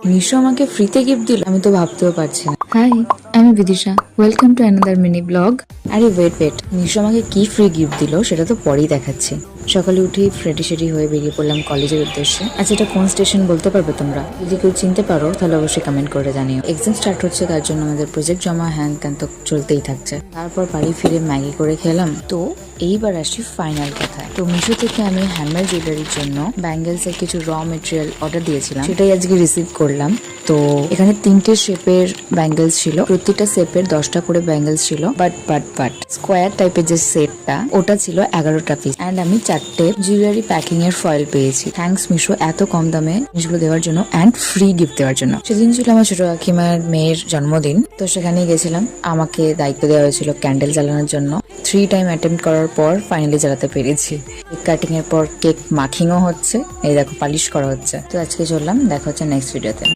মিশো আমাকে ফ্রিতে গিফট দিল, আমি তো ভাবতেও পারছি না। হাই, আমি Bidisha, welcome to another mini blog. আরে ওয়েট, মিশো আমাকে কি ফ্রি গিফট দিল সেটা তো পরেই দেখাচ্ছি। সকালে উঠেই ফ্রেডি সেডি হয়ে বেরিয়ে পড়লাম কলেজের উদ্দেশ্যে। আচ্ছা, এটা কোন স্টেশন বলতে পারবে তোমরা? যদি কেউ চিনতে পারো তাহলে অবশ্যই কমেন্ট করে জানিও। এক্সাম স্টার্ট হচ্ছে, তার জন্য আমাদের প্রজেক্ট জমা হ্যান ত্যান তো চলতেই থাকছে। তারপর বাড়ি ফিরে ম্যাগি করে খেলাম। তো এইবার আসি ফাইনাল কথা। তো মিশো থেকে আমি হ্যান্ডমেড জুয়েলারির জন্য ব্যাঙ্গেলস এর কিছু র মেটেরিয়াল অর্ডার দিয়েছিলাম, সেটাই আজকে রিসিভ করলাম। তো এখানে 3টে শেপের ব্যাঙ্গেলস ছিল, প্রতিটা শেপের 10টা করে ব্যাঙ্গেলস ছিল। বাট স্কোয়ার টাইপের যে সেটটা ওটা ছিল 11টা পিস। অ্যান্ড আমি 4টে জুয়েলারি প্যাকিং এর ফয়েল পেয়েছি। থ্যাঙ্কস মিশো এত কম দামে জিনিসগুলো দেওয়ার জন্য অ্যান্ড ফ্রি গিফট দেওয়ার জন্য। সেদিন ছিল আমার ছোট কাকিমার মেয়ের জন্মদিন, তো সেখানেই গেছিলাম। আমাকে দায়িত্ব দেওয়া হয়েছিল ক্যান্ডেল জ্বালানোর জন্য। 3 টাইম অ্যাটেম্প করার পর ফাইনালি জ্বালাতে পেরেছি। কেক কাটিং এর পর কেক মাখিংও হচ্ছে, এই দেখো পালিশ করা হচ্ছে। তো আজকে চললাম, দেখা হচ্ছে নেক্সট ভিডিওতে।